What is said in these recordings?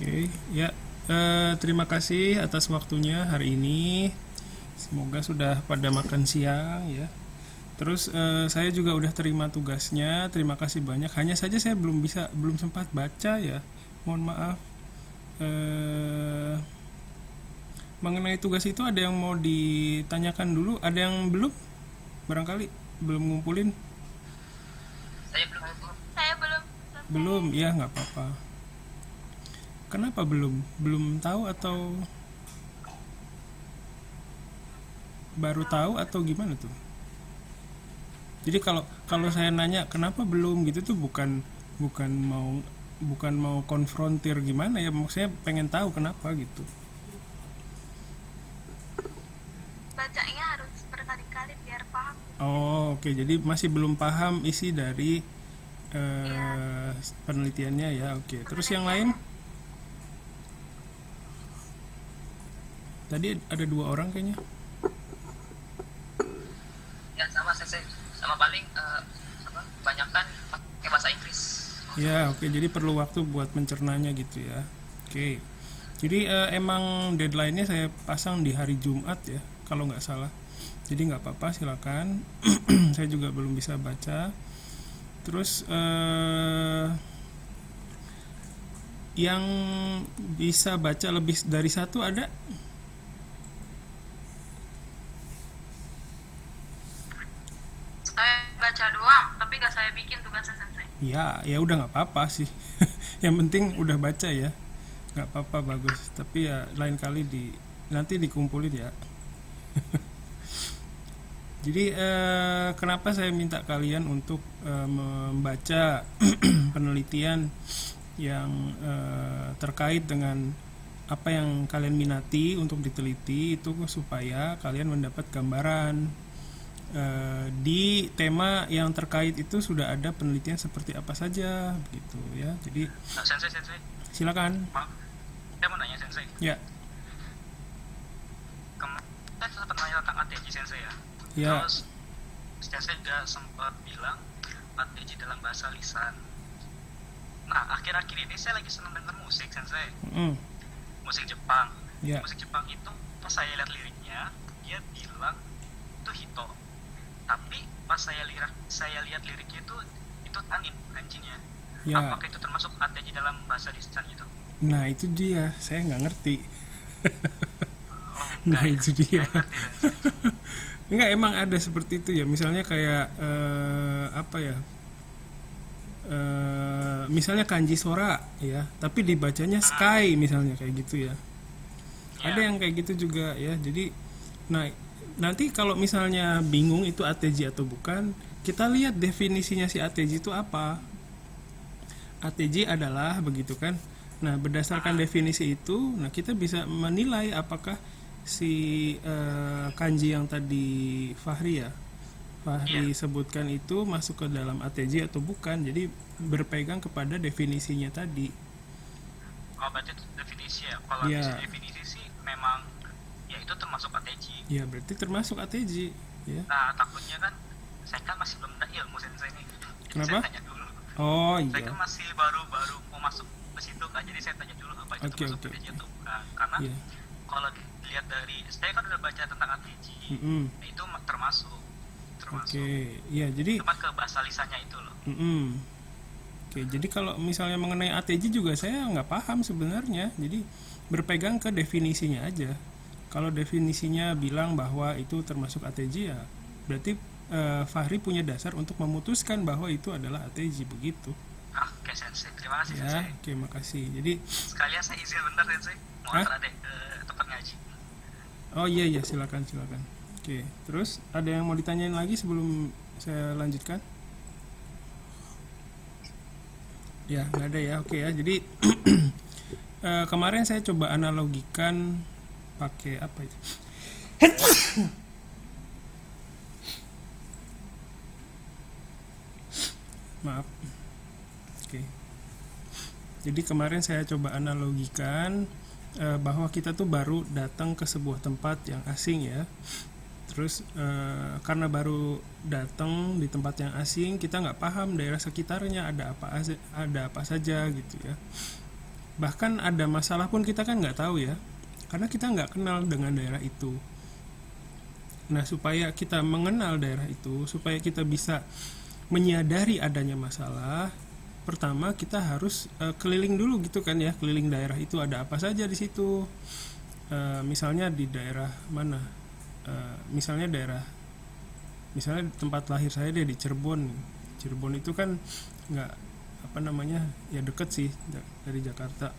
Oke, ya. Terima kasih atas waktunya hari ini. Semoga sudah pada makan siang ya. Terus saya juga udah terima tugasnya. Terima kasih banyak. Hanya saja saya belum sempat baca ya. Mohon maaf. Eh, Mengenai tugas itu ada yang mau ditanyakan dulu? Ada yang belum? Barangkali belum ngumpulin? Saya belum. Saya belum selesai. Belum, ya nggak apa-apa. Kenapa belum? Belum tahu atau baru tahu atau gimana tuh? Jadi kalau kalau saya nanya kenapa belum gitu tuh bukan mau bukan mau konfrontir gimana ya, maksudnya pengen tahu kenapa gitu. Bacanya harus berkali-kali biar paham. Oh, oke. Jadi masih belum paham isi dari Iya, eh, penelitiannya ya. Oke. Terus yang lain penelitiannya. tadi ada dua orang kayaknya. Ya sama saya sama paling kebanyakan pakai bahasa Inggris. Ya, oke. Jadi perlu waktu buat mencernanya gitu ya. Oke. Jadi emang deadline-nya saya pasang di hari Jumat ya, kalau nggak salah. Jadi nggak apa-apa, silakan. Saya juga belum bisa baca. Terus yang bisa baca lebih dari satu ada? Saya baca doang, tapi gak saya bikin tugasnya sensei. Ya, ya udah nggak apa-apa sih. Yang penting udah baca ya. Nggak apa-apa, bagus. Tapi ya lain kali nanti dikumpulin ya. Jadi kenapa saya minta kalian untuk membaca penelitian yang terkait dengan apa yang kalian minati untuk diteliti itu supaya kalian mendapat gambaran di tema yang terkait itu sudah ada penelitian seperti apa saja gitu ya. Jadi Sensei, silakan. maaf, saya mau nanya sensei. Ya, Kemarin saya sempat nanya tentang ATG sensei ya. ya. Terus sensei juga sempat bilang ATG dalam bahasa lisan. Nah, akhir-akhir ini saya lagi senang denger musik sensei, Mm, musik Jepang. ya. Musik Jepang itu pas saya lihat liriknya, dia bilang itu hito. Tapi pas saya lihat liriknya itu anjingnya. Ya. Apakah itu termasuk ATG dalam bahasa lisan gitu? Nah, itu dia. Saya nggak ngerti. Oh, Nah, enggak ya. itu dia. Saya ngerti sensei. Enggak, emang ada seperti itu ya. Misalnya kayak apa ya? Misalnya kanji sora ya, tapi dibacanya sky misalnya kayak gitu ya. Ada Ya, yang kayak gitu juga ya. Jadi nah, nanti kalau misalnya bingung itu ATG atau bukan, kita lihat definisinya si ATG itu apa. ATG adalah begitu kan. Nah, berdasarkan definisi itu, nah kita bisa menilai apakah si kanji yang tadi Fahri iya. sebutkan itu masuk ke dalam ATG atau bukan. Jadi berpegang kepada definisinya tadi. Oh, berarti itu definisi ya. Kalau Ya, definisi sih memang ya itu termasuk ATG. ya berarti termasuk ATG ya. Nah, takutnya kan saya kan masih belum ada ilmu sensei ini. Jadi saya Kenapa? tanya dulu. Oh Saya iya. kan masih baru mau masuk ke situ kan. Jadi saya tanya dulu apa itu Oke, termasuk oke, ATG oke. atau bukan. Karena Iya. kalau dilihat dari saya kan udah baca tentang ATG. Mm-mm. Itu termasuk termasuk. Oke. Iya, jadi Cuma ke bahasa lisannya itu loh. mm-mm. Oke, jadi kalau misalnya mengenai ATG juga saya nggak paham sebenarnya. Jadi berpegang ke definisinya aja. Kalau definisinya bilang bahwa itu termasuk ATG ya, berarti Fahri punya dasar untuk memutuskan bahwa itu adalah ATG begitu. Oke sensei, terima kasih Ya, sensei. oke, makasih. Jadi, Sekalian saya izin bentar sensei. Mau ah, antar adek ke tempat ngaji. oh iya iya, silakan silakan. Oke, terus ada yang mau ditanyain lagi sebelum saya lanjutkan? Ya, nggak ada ya. Oke ya. Jadi kemarin saya coba analogikan pakai apa itu? Maaf. Oke. Jadi kemarin saya coba analogikan bahwa kita tuh baru datang ke sebuah tempat yang asing ya. Terus karena baru datang di tempat yang asing, kita nggak paham daerah sekitarnya ada apa saja gitu ya. bahkan ada masalah pun kita kan nggak tahu ya, karena kita nggak kenal dengan daerah itu. Nah, supaya kita mengenal daerah itu, supaya kita bisa menyadari adanya masalah, pertama kita harus keliling dulu gitu kan ya, keliling daerah itu ada apa saja di situ. Misalnya di daerah mana? Misalnya tempat lahir saya deh di Cirebon. Cirebon itu kan nggak apa namanya ya, deket sih dari Jakarta.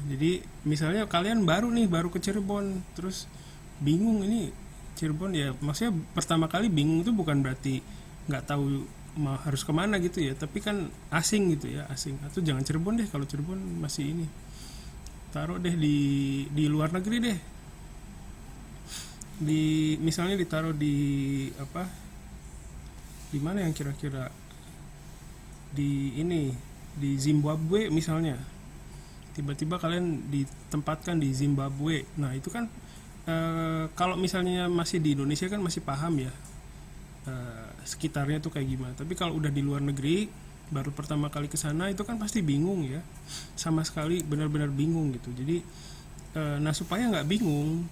Jadi misalnya kalian baru ke Cirebon, terus bingung ini Cirebon ya, maksudnya pertama kali bingung itu bukan berarti nggak tahu harus kemana gitu ya, tapi kan asing gitu ya, asing. Atau jangan Cirebon deh, kalau Cirebon masih ini, taruh deh di luar negeri deh, misalnya ditaruh di apa, di mana yang kira-kira di Zimbabwe misalnya, tiba-tiba kalian ditempatkan di Zimbabwe. Nah itu kan kalau misalnya masih di Indonesia kan masih paham ya sekitarnya tuh kayak gimana, tapi kalau udah di luar negeri baru pertama kali ke sana itu kan pasti bingung ya, sama sekali benar-benar bingung gitu. Jadi nah supaya nggak bingung,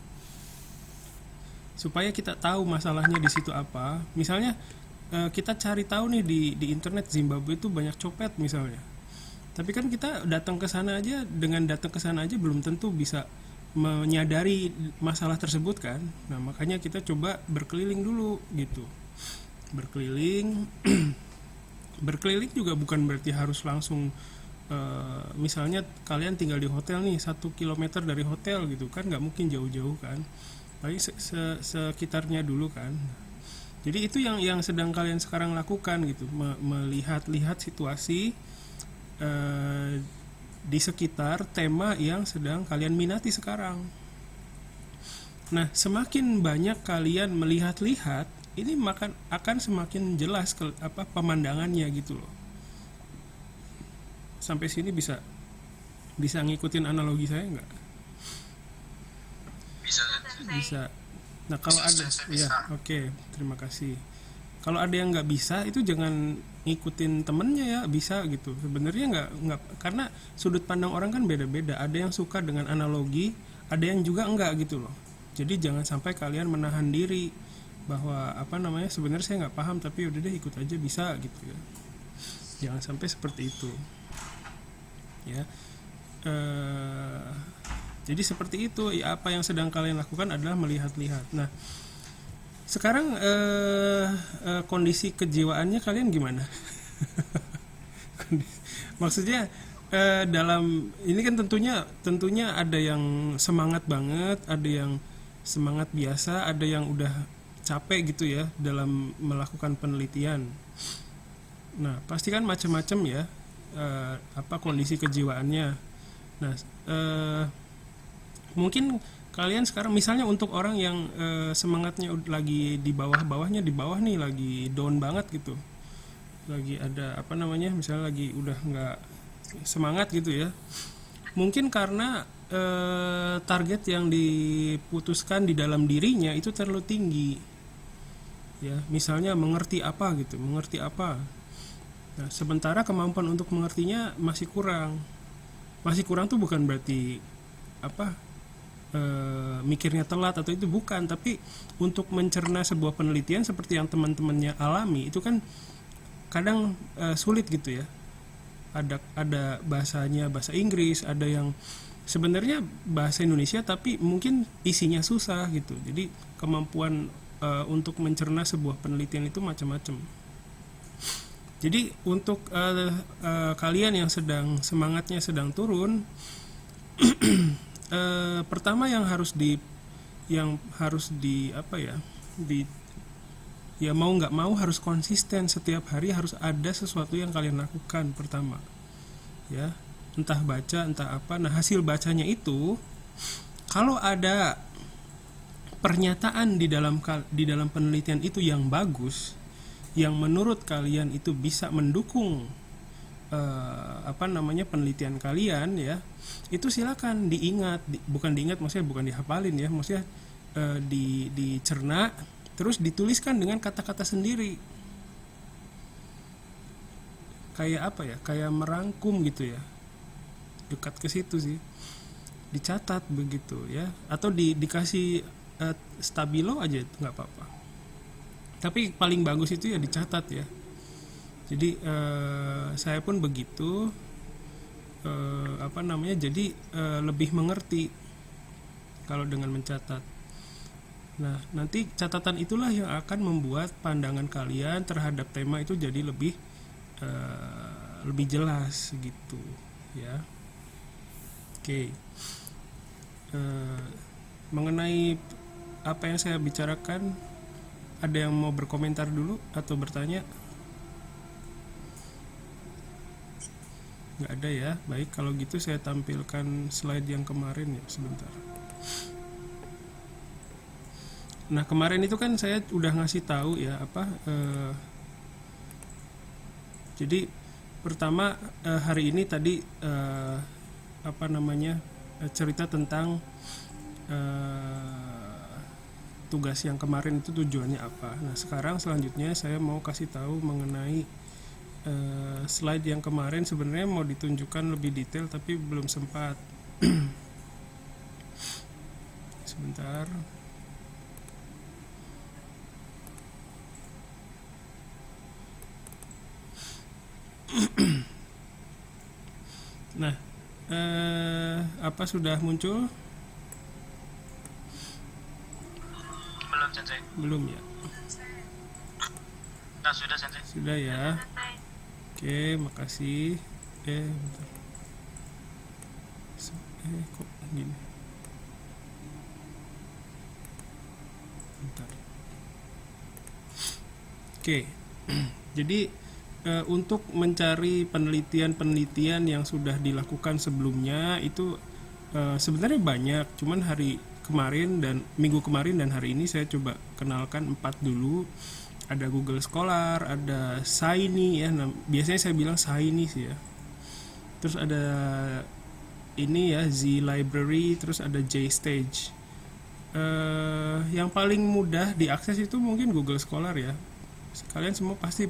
supaya kita tahu masalahnya di situ apa, misalnya kita cari tahu nih di internet Zimbabwe itu banyak copet misalnya. Tapi kan kita datang ke sana aja, dengan datang ke sana aja belum tentu bisa menyadari masalah tersebut kan. Nah, makanya kita coba berkeliling dulu gitu. Berkeliling berkeliling juga bukan berarti harus langsung misalnya kalian tinggal di hotel nih 1 kilometer dari hotel gitu kan, nggak mungkin jauh-jauh kan. Paling sekitarnya dulu kan. Jadi itu yang sedang kalian sekarang lakukan gitu, melihat-lihat situasi di sekitar tema yang sedang kalian minati sekarang. Nah, semakin banyak kalian melihat-lihat, ini akan semakin jelas pemandangannya gitu loh. Sampai sini bisa ngikutin analogi saya nggak? Bisa. Nah, kalau ada ya oke, terima kasih. Kalau ada yang nggak bisa, itu jangan ngikutin temennya ya, bisa gitu. Sebenarnya nggak, karena sudut pandang orang kan beda-beda. Ada yang suka dengan analogi, ada yang juga enggak gitu loh. Jadi jangan sampai kalian menahan diri bahwa sebenarnya saya nggak paham, tapi udah deh ikut aja, bisa gitu ya. Jangan sampai seperti itu ya. Jadi seperti itu ya, apa yang sedang kalian lakukan adalah melihat-lihat. Nah, sekarang kondisi kejiwaannya kalian gimana? Maksudnya dalam ini kan tentunya ada yang semangat banget, ada yang semangat biasa, ada yang udah capek gitu ya dalam melakukan penelitian. Nah, pasti kan macam-macam ya kondisi kejiwaannya. Nah, mungkin kalian sekarang misalnya untuk orang yang semangatnya lagi di bawah nih, lagi down banget gitu, lagi ada misalnya lagi udah nggak semangat gitu ya, mungkin karena target yang diputuskan di dalam dirinya itu terlalu tinggi ya, misalnya mengerti apa. Nah, sementara kemampuan untuk mengertinya masih kurang tuh bukan berarti mikirnya telat atau itu, bukan, tapi untuk mencerna sebuah penelitian seperti yang teman-temannya alami itu kan kadang sulit gitu ya. Ada bahasanya bahasa Inggris, ada yang sebenarnya bahasa Indonesia tapi mungkin isinya susah gitu. Jadi kemampuan untuk mencerna sebuah penelitian itu macam-macam. Jadi untuk kalian yang semangatnya sedang turun, pertama yang harus mau nggak mau harus konsisten, setiap hari harus ada sesuatu yang kalian lakukan pertama ya, entah baca entah apa. Nah, hasil bacanya itu kalau ada pernyataan di dalam penelitian itu yang bagus, yang menurut kalian itu bisa mendukung penelitian kalian ya, itu silakan maksudnya bukan dihafalin ya, maksudnya dicerna terus dituliskan dengan kata-kata sendiri. kayak apa ya, kayak merangkum gitu ya, dekat ke situ sih, dicatat begitu ya, atau dikasih stabilo aja itu nggak apa-apa, tapi paling bagus itu ya dicatat ya. Jadi saya pun begitu, jadi lebih mengerti kalau dengan mencatat. Nah, nanti catatan itulah yang akan membuat pandangan kalian terhadap tema itu jadi lebih jelas gitu ya. Oke. Mengenai apa yang saya bicarakan, ada yang mau berkomentar dulu atau bertanya? Nggak ada ya. Baik, kalau gitu saya tampilkan slide yang kemarin ya, sebentar. Nah, kemarin itu kan saya udah ngasih tahu ya jadi pertama hari ini tadi cerita tentang tugas yang kemarin itu tujuannya apa. Nah, sekarang selanjutnya saya mau kasih tahu mengenai slide yang kemarin. Sebenarnya mau ditunjukkan lebih detail tapi belum sempat. Sebentar. Nah, apa sudah muncul? Belum, Sensei. Belum ya? Nah, sudah, Sensei. Sudah ya. Selesai. Oke, makasih. Bentar. Kok gini? Bentar. Oke. Jadi untuk mencari penelitian-penelitian yang sudah dilakukan sebelumnya itu sebenarnya banyak, cuman minggu kemarin dan hari ini saya coba kenalkan 4 dulu. Ada Google Scholar, ada Shiny ya, biasanya saya bilang Shiny sih ya. Terus ada ini ya, Z Library, terus ada JStage. Yang paling mudah diakses itu mungkin Google Scholar ya. Kalian semua pasti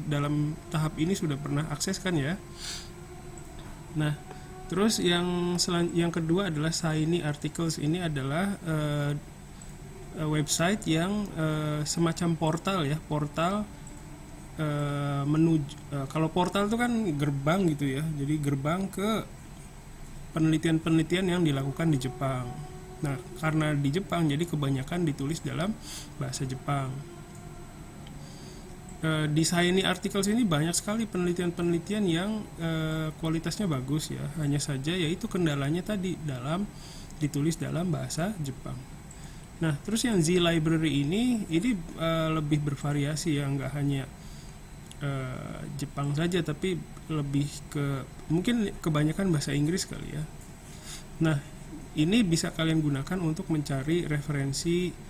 dalam tahap ini sudah pernah akses kan ya. Nah, terus yang kedua adalah Shiny Articles. Ini adalah website yang semacam portal ya, menuju kalau portal itu kan gerbang gitu ya. Jadi gerbang ke penelitian-penelitian yang dilakukan di Jepang. Nah, karena di Jepang jadi kebanyakan ditulis dalam bahasa Jepang. Di Shiny Articles ini banyak sekali penelitian-penelitian yang kualitasnya bagus ya. Hanya saja yaitu kendalanya tadi ditulis dalam bahasa Jepang. Nah, terus yang Z Library ini lebih bervariasi ya, nggak hanya Jepang saja tapi lebih mungkin kebanyakan bahasa Inggris kali ya. Nah, ini bisa kalian gunakan untuk mencari referensi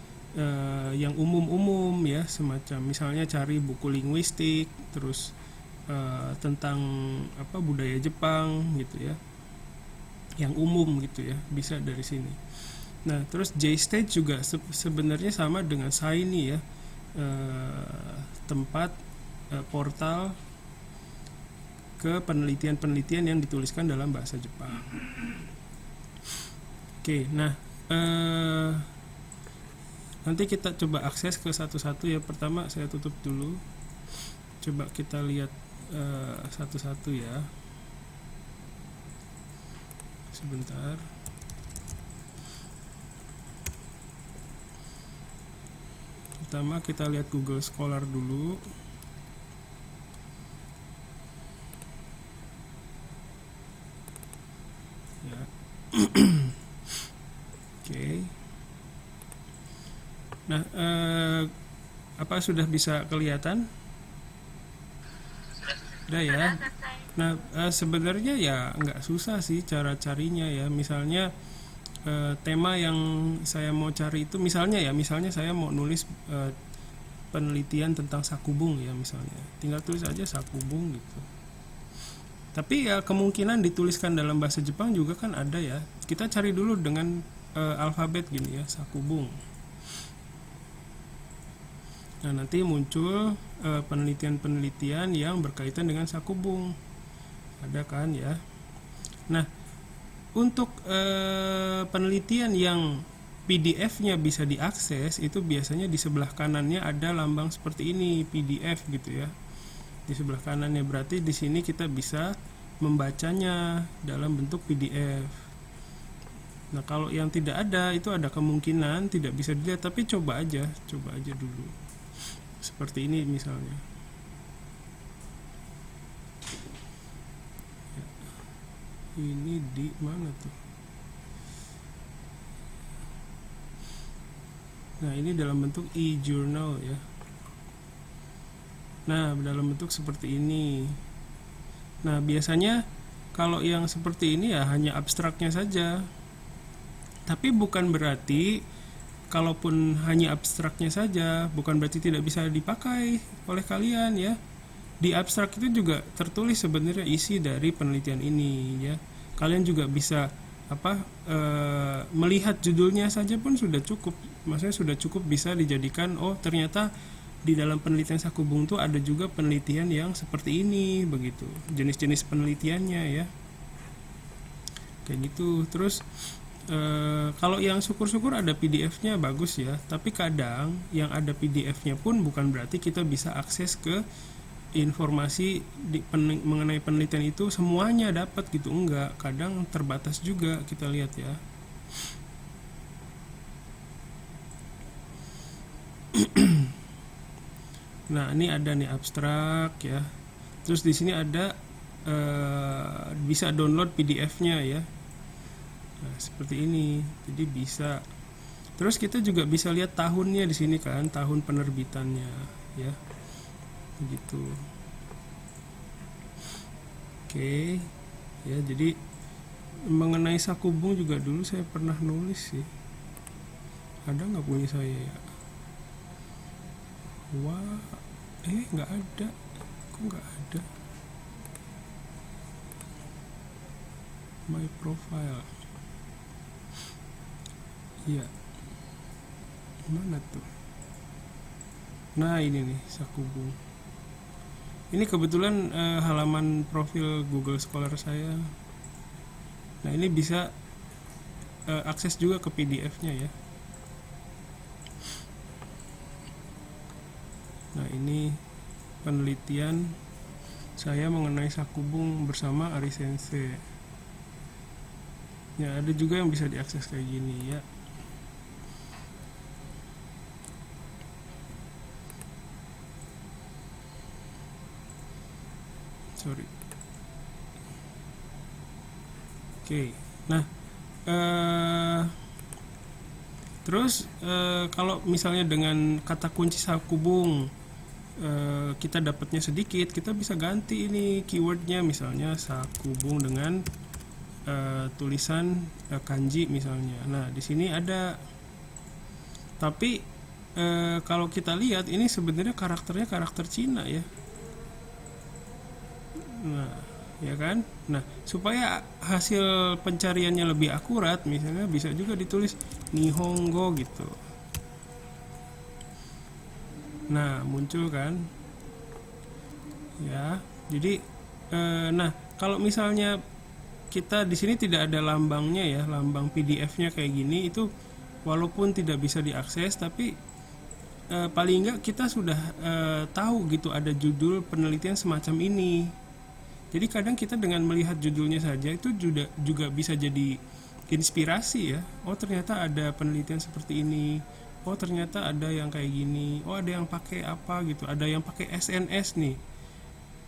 yang umum-umum ya, semacam misalnya cari buku linguistik, terus tentang budaya Jepang gitu ya, yang umum gitu ya, bisa dari sini. Nah, terus JStage juga sebenarnya sama dengan Shiny ya, tempat portal ke penelitian-penelitian yang dituliskan dalam bahasa Jepang. Oke, nah nanti kita coba akses ke satu-satu ya. Pertama saya tutup dulu. Coba kita lihat satu-satu ya. Sebentar. Pertama kita lihat Google Scholar dulu. Ya. Oke. Nah, apa sudah bisa kelihatan? Sudah ya. Selesai. Nah, sebenarnya ya nggak susah sih cara carinya ya. Misalnya tema yang saya mau cari itu misalnya saya mau nulis penelitian tentang sakubung ya misalnya. Tinggal tulis aja sakubung gitu. Tapi ya kemungkinan dituliskan dalam bahasa Jepang juga kan ada ya. Kita cari dulu dengan alfabet gini ya, sakubung. Nah, nanti muncul penelitian-penelitian yang berkaitan dengan Sakubung. Ada kan ya. Nah, untuk penelitian yang PDF-nya bisa diakses itu biasanya di sebelah kanannya ada lambang seperti ini, PDF gitu ya. Di sebelah kanannya, berarti di sini kita bisa membacanya dalam bentuk PDF. Nah, kalau yang tidak ada itu ada kemungkinan tidak bisa dilihat, tapi coba aja dulu. Seperti ini misalnya. Ya. Ini di mana tuh? Nah, ini dalam bentuk e-journal ya. Nah, dalam bentuk seperti ini. Nah, biasanya kalau yang seperti ini ya hanya abstraknya saja. Tapi bukan berarti kalaupun hanya abstraknya saja, bukan berarti tidak bisa dipakai oleh kalian ya. Di abstrak itu juga tertulis sebenarnya isi dari penelitian ini ya. Kalian juga bisa melihat judulnya saja pun sudah cukup. Maksudnya sudah cukup bisa dijadikan ternyata di dalam penelitian Sakubung itu ada juga penelitian yang seperti ini begitu. Jenis-jenis penelitiannya ya. Kayak gitu. Terus kalau yang syukur-syukur ada PDF-nya bagus ya, tapi kadang yang ada PDF-nya pun bukan berarti kita bisa akses ke informasi mengenai penelitian itu semuanya dapat gitu, enggak, kadang terbatas juga kita lihat ya. Nah, ini ada nih abstrak ya. Terus di sini ada bisa download PDF-nya ya. Nah, seperti ini. Jadi bisa. Terus kita juga bisa lihat tahunnya di sini kan, tahun penerbitannya ya. Begitu. Oke. Ya, jadi mengenai Sakubung juga dulu saya pernah nulis sih. Ada nggak punya saya ya? Wah, nggak ada. Kok nggak ada? My profile. Iya. Mana tuh? Nah, ini nih Sakubung. Ini kebetulan halaman profil Google Scholar saya. Nah, ini bisa akses juga ke PDF-nya ya. Nah, ini penelitian saya mengenai Sakubung bersama Ari Sensei. Ya, ada juga yang bisa diakses kayak gini ya. Sorry. Oke. Nah, terus kalau misalnya dengan kata kunci Sakubung kita dapatnya sedikit, kita bisa ganti ini keywordnya, misalnya Sakubung dengan tulisan kanji misalnya. Nah, di sini ada. Tapi kalau kita lihat ini sebenarnya karakternya karakter Cina ya. Nah, ya kan? Nah, supaya hasil pencariannya lebih akurat, misalnya bisa juga ditulis Nihongo gitu. Nah, muncul kan? Ya, jadi nah, kalau misalnya kita di sini tidak ada lambangnya ya, lambang PDF-nya kayak gini, itu walaupun tidak bisa diakses, tapi paling enggak kita sudah tahu gitu ada judul penelitian semacam ini. Jadi kadang kita dengan melihat judulnya saja itu juga bisa jadi inspirasi ya. Oh, ternyata ada penelitian seperti ini. Oh, ternyata ada yang kayak gini. Oh, ada yang pakai apa gitu. Ada yang pakai SNS nih.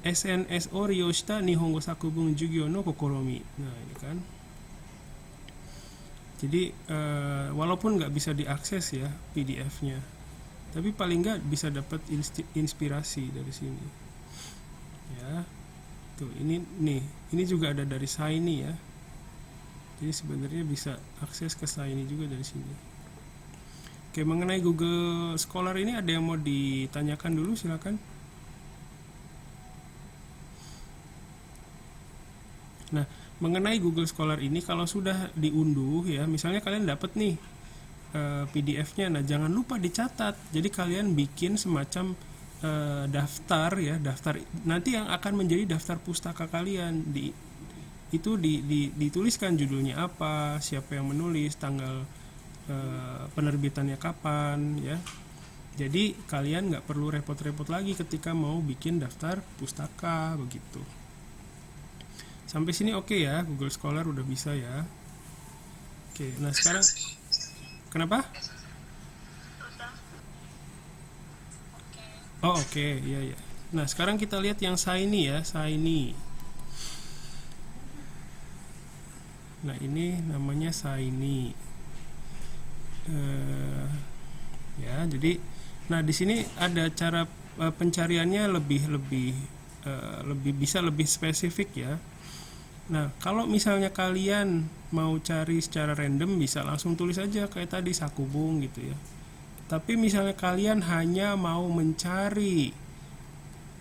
SNS o Ryoshita Nihongo Sakubung Jugyo no Kokoromi. Nah, ini kan. Jadi walaupun nggak bisa diakses ya PDF-nya, tapi paling nggak bisa dapat inspirasi dari sini. Ya. Tuh, ini juga ada dari Shiny ya. Jadi sebenarnya bisa akses ke Shiny juga dari sini. Oke, mengenai Google Scholar ini ada yang mau ditanyakan dulu, silakan. Nah, mengenai Google Scholar ini kalau sudah diunduh ya, misalnya kalian dapat nih PDF-nya. Nah, jangan lupa dicatat. Jadi kalian bikin semacam daftar ya, daftar nanti yang akan menjadi daftar pustaka kalian. Dituliskan judulnya apa, siapa yang menulis, tanggal penerbitannya kapan ya. Jadi kalian nggak perlu repot-repot lagi ketika mau bikin daftar pustaka begitu. Sampai sini oke ya, Google Scholar udah bisa ya. Oke, nah sekarang kenapa? Udah. Oh oke, iya ya. Nah sekarang kita lihat yang Shiny ya, Shiny. Nah ini namanya Shiny. Ya, jadi, nah di sini ada cara pencariannya lebih bisa lebih spesifik ya. Nah kalau misalnya kalian mau cari secara random bisa langsung tulis aja kayak tadi Sakubung gitu ya. Tapi misalnya kalian hanya mau mencari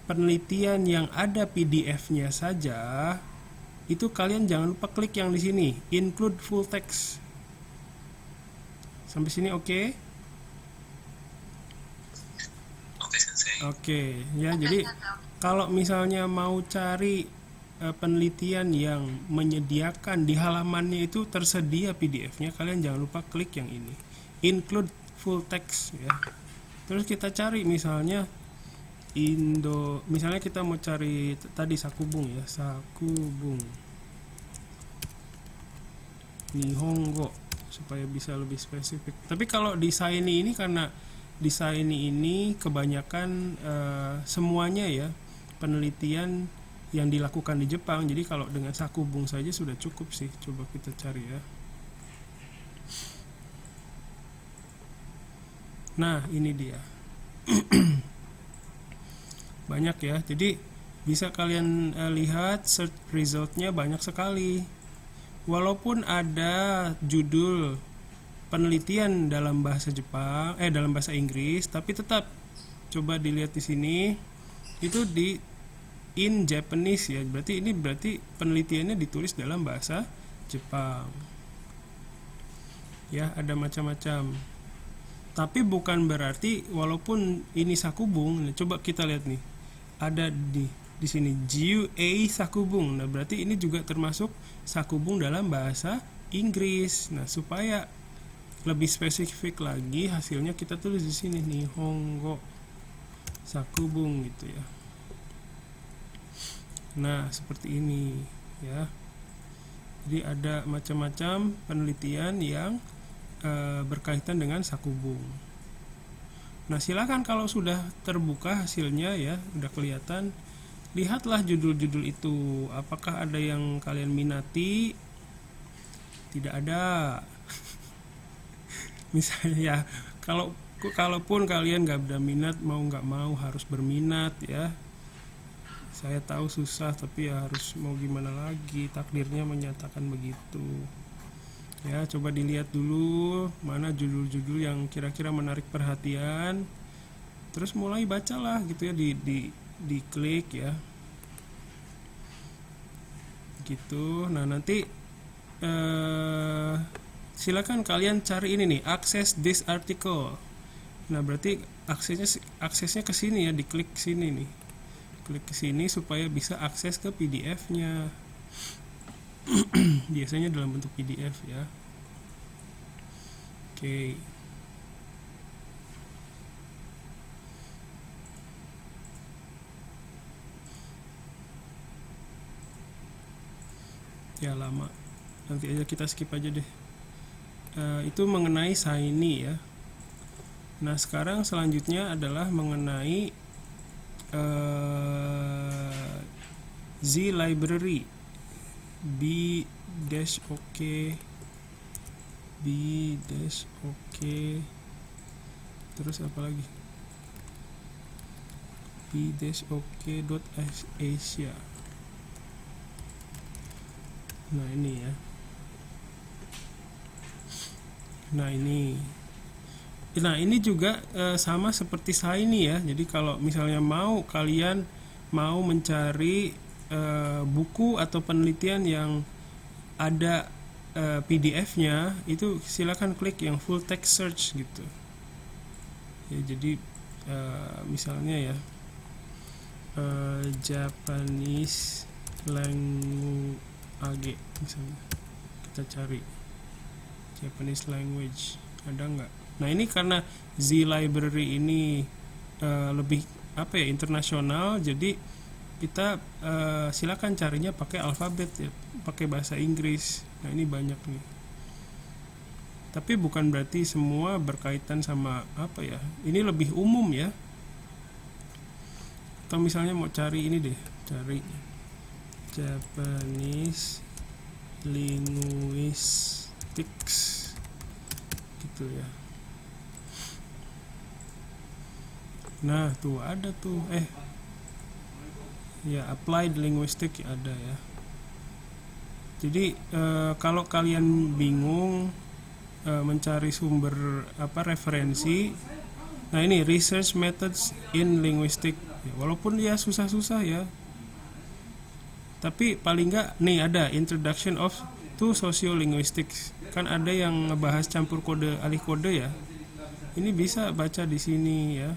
penelitian yang ada PDF-nya saja, itu kalian jangan lupa klik yang di sini, include full text. Sampai sini oke? Oke, Sensei. Oke, ya jadi kalau misalnya mau cari penelitian yang menyediakan di halamannya itu tersedia PDF-nya, kalian jangan lupa klik yang ini, include full text ya. Terus kita cari misalnya misalnya kita mau cari tadi Sakubung ya, Sakubung Nihongo supaya bisa lebih spesifik. Tapi kalau di Shiny ini karena di Shiny ini kebanyakan semuanya ya penelitian yang dilakukan di Jepang. Jadi kalau dengan Sakubung saja sudah cukup sih. Coba kita cari ya. Nah, ini dia. Banyak ya. Jadi bisa kalian lihat search resultnya banyak sekali. Walaupun ada judul penelitian dalam bahasa Jepang, dalam bahasa Inggris, tapi tetap coba dilihat di sini itu di in Japanese ya. Berarti penelitiannya ditulis dalam bahasa Jepang. Ya, ada macam-macam. Tapi bukan berarti walaupun ini Sakubung, nah, coba kita lihat nih. Ada di sini GUA Sakubung. Nah, berarti ini juga termasuk Sakubung dalam bahasa Inggris. Nah, supaya lebih spesifik lagi hasilnya kita tulis di sini Nihongo Sakubung gitu ya. Nah, seperti ini ya. Jadi ada macam-macam penelitian yang berkaitan dengan Sakubung. Nah, silakan kalau sudah terbuka hasilnya ya, udah kelihatan, lihatlah judul-judul itu. Apakah ada yang kalian minati? Tidak ada. Misalnya ya, kalaupun kalian nggak ada minat, mau nggak mau harus berminat ya. Saya tahu susah, tapi ya harus mau gimana lagi, takdirnya menyatakan begitu. Ya, coba dilihat dulu mana judul-judul yang kira-kira menarik perhatian. Terus mulai bacalah gitu ya, di klik ya. Gitu. Nah, nanti silakan kalian cari ini nih, access this article. Nah, berarti aksesnya ke sini ya, diklik sini nih. Klik ke sini supaya bisa akses ke PDF-nya. Biasanya dalam bentuk PDF ya. Oke. Ya lama. Nanti aja kita skip aja deh. Itu mengenai Shiny ya. Nah, sekarang selanjutnya adalah mengenai Z Library. B-OK terus apa lagi, b-ok.asia. Nah, ini ya. Nah, ini juga sama seperti Shiny ya. Jadi kalau misalnya kalian mau mencari buku atau penelitian yang ada PDF-nya itu silakan klik yang full text search gitu ya. Jadi misalnya ya Japanese language misalnya, kita cari Japanese language, ada nggak? Nah ini karena Z Library ini lebih internasional, jadi kita silakan carinya pakai alfabet ya, pakai bahasa Inggris. Nah ini banyak nih, tapi bukan berarti semua berkaitan sama ini lebih umum ya. Atau misalnya mau cari ini deh, cari Japanese linguistics gitu ya. Nah tuh ada tuh ya applied linguistic ada ya. Jadi kalau kalian bingung mencari sumber referensi, nah ini research methods in linguistic ya, walaupun dia susah-susah ya, tapi paling nggak nih ada introduction to sociolinguistics, kan ada yang ngebahas campur kode alih kode ya, ini bisa baca di sini ya.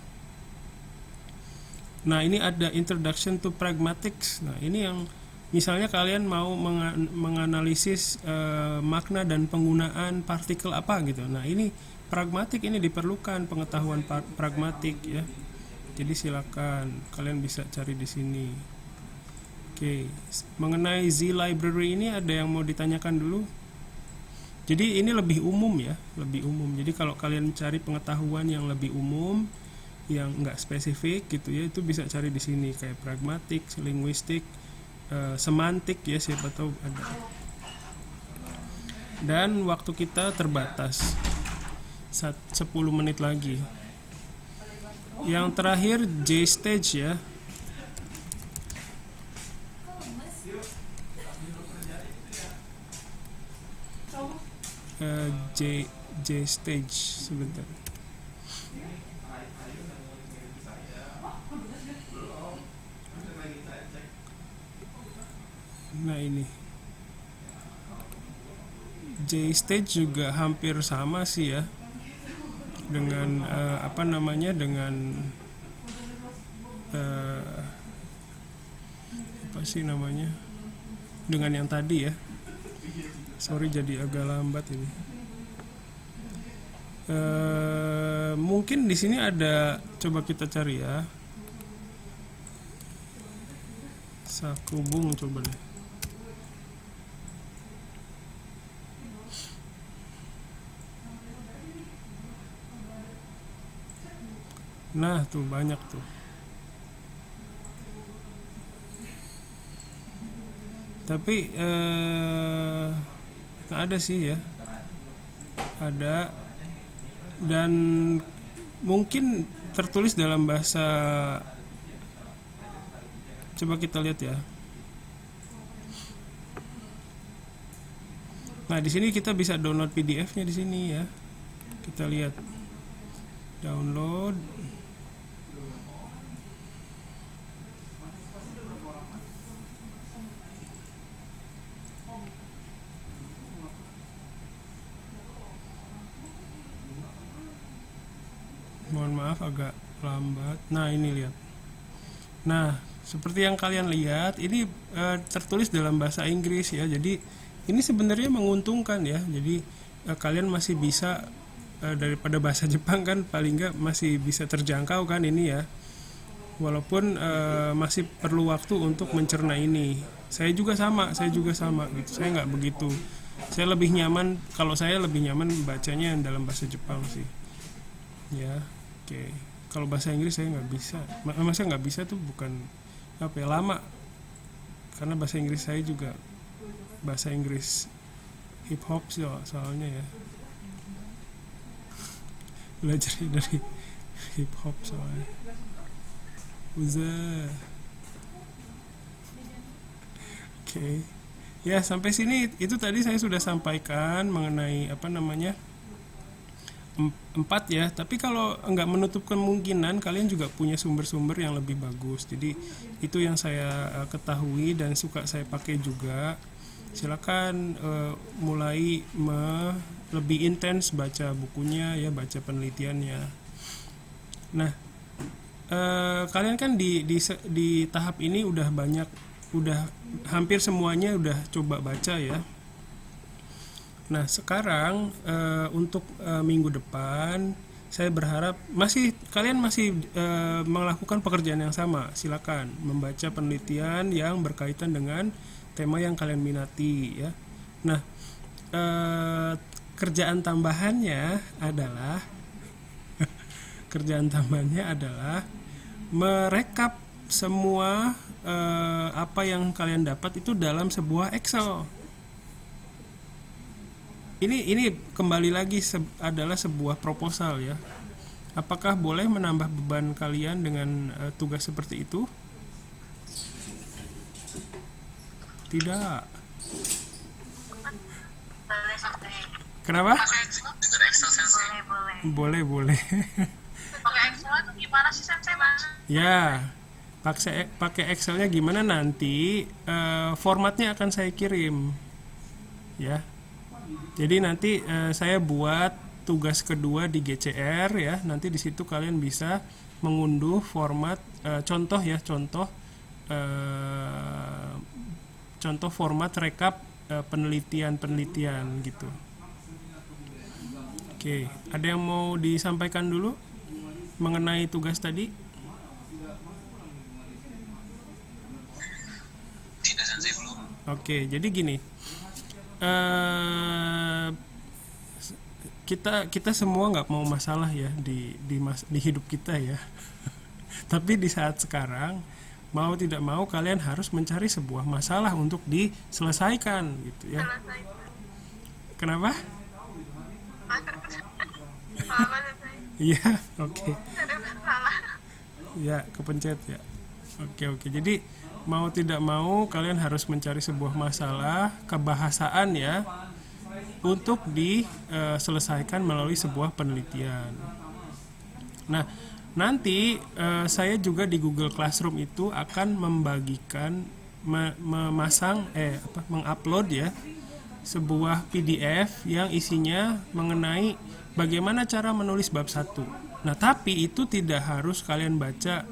Nah ini ada introduction to pragmatics. Nah ini yang misalnya kalian mau menganalisis makna dan penggunaan partikel apa gitu. Nah ini pragmatik, ini diperlukan pengetahuan pragmatik ya. Jadi silakan kalian bisa cari di sini. Oke, mengenai Z Library ini ada yang mau ditanyakan dulu? Jadi ini lebih umum ya, lebih umum. Jadi kalau kalian cari pengetahuan yang lebih umum, yang enggak spesifik gitu ya, itu bisa cari di sini kayak pragmatik, linguistik, semantik ya, siapa tahu ada. Dan waktu kita terbatas 10 menit lagi. Yang terakhir J-stage ya. J-stage sebentar. Nah ini J-stage juga hampir sama sih ya dengan dengan dengan yang tadi ya. Sorry jadi agak lambat ini. Mungkin di sini ada, coba kita cari ya. Sakubung coba deh. Nah tuh banyak tuh. Tapi ada sih ya, ada, dan mungkin tertulis dalam bahasa, coba kita lihat ya. Nah di sini kita bisa download PDF-nya di sini ya. Kita lihat download. Mohon maaf agak lambat. Nah ini lihat. Nah seperti yang kalian lihat ini tertulis dalam bahasa Inggris ya. Jadi ini sebenarnya menguntungkan ya. Jadi kalian masih bisa daripada bahasa Jepang kan, paling nggak masih bisa terjangkau kan ini ya. Walaupun masih perlu waktu untuk mencerna ini. Saya juga sama gitu. Saya nggak begitu. Saya lebih nyaman, kalau saya lebih nyaman bacanya dalam bahasa Jepang sih. Ya. Oke, kalau bahasa Inggris saya nggak bisa. Masa nggak bisa tuh bukan lama, karena bahasa Inggris saya juga bahasa Inggris hip hop sih soalnya ya, belajar dari hip hop soalnya. Oke. Ya sampai sini itu tadi saya sudah sampaikan mengenai 4 ya, tapi kalau enggak menutup kemungkinan kalian juga punya sumber-sumber yang lebih bagus. Jadi itu yang saya ketahui dan suka saya pakai juga. silakan mulai lebih intens baca bukunya ya, baca penelitiannya. Nah, kalian kan di tahap ini udah hampir semuanya udah coba baca ya. Nah, sekarang untuk minggu depan saya berharap kalian masih melakukan pekerjaan yang sama. Silakan membaca penelitian yang berkaitan dengan tema yang kalian minati ya. Nah, kerjaan tambahannya adalah merekap semua apa yang kalian dapat itu dalam sebuah Excel. Ini kembali lagi adalah sebuah proposal ya. Apakah boleh menambah beban kalian dengan tugas seperti itu? Tidak. Boleh sensei. Kenapa? Dengan Excel sensei. Boleh. Boleh. Pakai Excel itu gimana sih sensei mas? Ya, pakai Excelnya gimana nanti formatnya akan saya kirim ya. Jadi nanti saya buat tugas kedua di GCR ya. Nanti di situ kalian bisa mengunduh format contoh format rekap penelitian gitu. Oke, ada yang mau disampaikan dulu mengenai tugas tadi? Tidak sensei, belum. Oke, jadi gini, kita semua nggak mau masalah ya di hidup kita ya. Tapi di saat sekarang mau tidak mau kalian harus mencari sebuah masalah untuk diselesaikan gitu ya. Kenapa? Apa sensei? Iya, oke. Salah. Ya, kepencet ya. Oke. Jadi mau tidak mau kalian harus mencari sebuah masalah kebahasaan ya untuk diselesaikan melalui sebuah penelitian. Nah, nanti saya juga di Google Classroom itu akan membagikan mengupload ya sebuah PDF yang isinya mengenai bagaimana cara menulis bab 1. Nah, tapi itu tidak harus kalian baca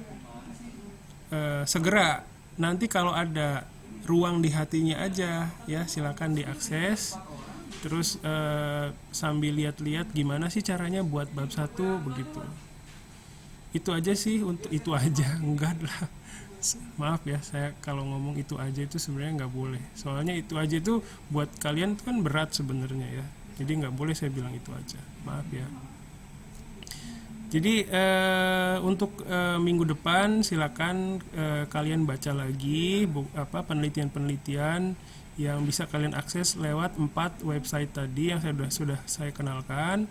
segera. Nanti kalau ada ruang di hatinya aja ya silakan diakses. Terus sambil lihat-lihat gimana sih caranya buat bab 1 begitu. Itu aja sih, untuk itu aja. Enggak lah. Maaf ya, saya kalau ngomong itu aja itu sebenarnya nggak boleh. Soalnya itu aja itu buat kalian kan berat sebenarnya ya. Jadi nggak boleh saya bilang itu aja. Maaf ya. Jadi untuk minggu depan silakan kalian baca lagi penelitian-penelitian yang bisa kalian akses lewat 4 website tadi yang sudah saya kenalkan.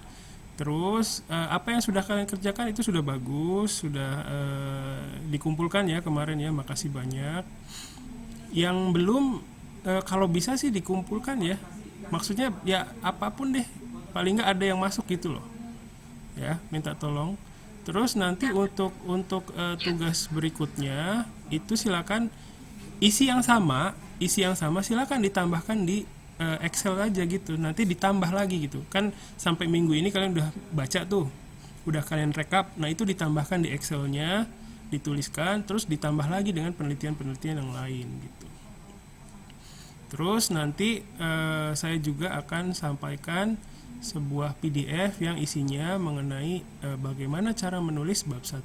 Terus apa yang sudah kalian kerjakan itu sudah bagus, sudah dikumpulkan ya kemarin ya, makasih banyak. Yang belum kalau bisa sih dikumpulkan ya. Maksudnya ya apapun deh, paling nggak ada yang masuk gitu loh. Ya, minta tolong. Terus nanti untuk tugas berikutnya itu silakan isi yang sama silakan ditambahkan di Excel aja gitu. Nanti ditambah lagi gitu. Kan sampai minggu ini kalian udah baca tuh. Udah kalian rekap. Nah, itu ditambahkan di Excelnya, dituliskan, terus ditambah lagi dengan penelitian-penelitian yang lain gitu. Terus nanti saya juga akan sampaikan sebuah PDF yang isinya mengenai bagaimana cara menulis bab 1.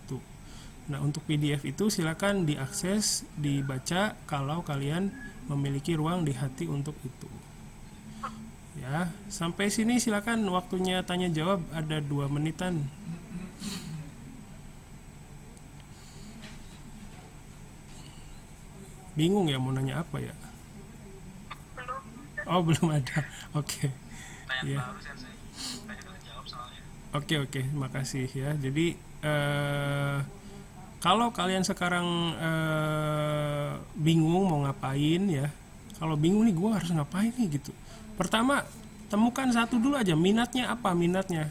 Nah, untuk PDF itu silakan diakses, dibaca kalau kalian memiliki ruang di hati untuk itu. Ya, sampai sini silakan waktunya tanya jawab, ada 2 menitan. Bingung ya mau nanya apa ya? Belum. Oh, belum ada. Oke. Tanya Iya. baru sensei. Tanya udah jawab soalnya. Oke, makasih ya. Jadi kalau kalian sekarang bingung mau ngapain ya, kalau bingung nih gue harus ngapain nih gitu. Pertama temukan satu dulu aja, minatnya apa, minatnya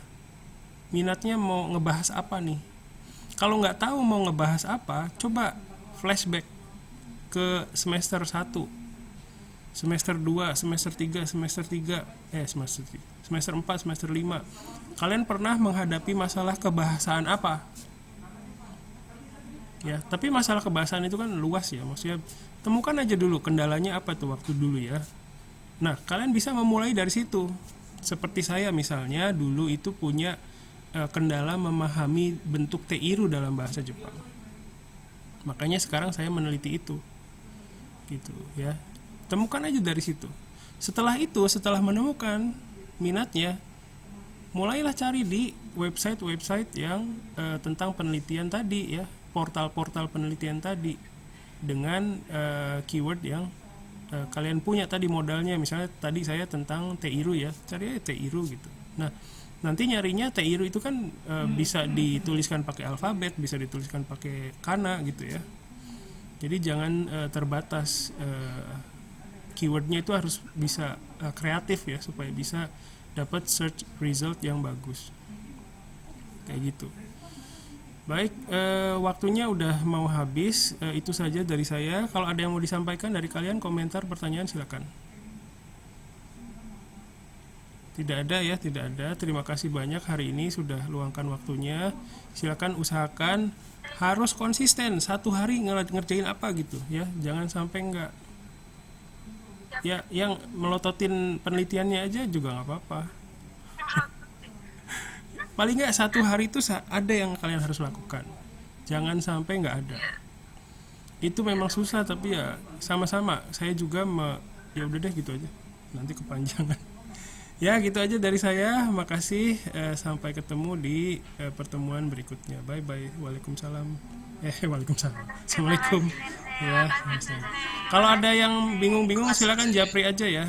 mau ngebahas apa nih. Kalau nggak tahu mau ngebahas apa, coba flashback ke semester 1 semester 2, semester 3, semester 4, semester 5. Kalian pernah menghadapi masalah kebahasaan apa? Ya, tapi masalah kebahasaan itu kan luas ya, maksudnya temukan aja dulu kendalanya apa tuh waktu dulu ya. Nah, kalian bisa memulai dari situ. Seperti saya misalnya dulu itu punya kendala memahami bentuk teiru dalam bahasa Jepang. Makanya sekarang saya meneliti itu. Gitu ya. Temukan aja dari situ. Setelah itu, setelah menemukan minatnya, mulailah cari di website-website yang tentang penelitian tadi ya, portal-portal penelitian tadi dengan keyword yang kalian punya tadi modalnya. Misalnya tadi saya tentang teiru ya, cari aja teiru gitu. Nah, nanti nyarinya teiru itu kan bisa dituliskan pakai alfabet, bisa dituliskan pakai kana gitu ya. Jadi jangan terbatas, keywordnya itu harus bisa kreatif ya, supaya bisa dapat search result yang bagus kayak gitu. Baik, waktunya udah mau habis. Itu saja dari saya. Kalau ada yang mau disampaikan dari kalian, komentar, pertanyaan, silakan. Tidak ada ya, tidak ada. Terima kasih banyak hari ini sudah luangkan waktunya. Silakan usahakan harus konsisten, satu hari ngerjain apa gitu ya, jangan sampai enggak ya, yang melototin penelitiannya aja juga nggak apa-apa. Paling nggak satu hari itu ada yang kalian harus lakukan, jangan sampai nggak ada. Itu memang susah, tapi ya sama-sama saya juga ya udah deh gitu aja, nanti kepanjangan. Ya gitu aja dari saya, makasih. Sampai ketemu di pertemuan berikutnya. Bye bye. Waalaikumsalam. Waalaikumsalam. Assalamualaikum. Ya, kalau ada yang bingung-bingung silakan japri aja ya.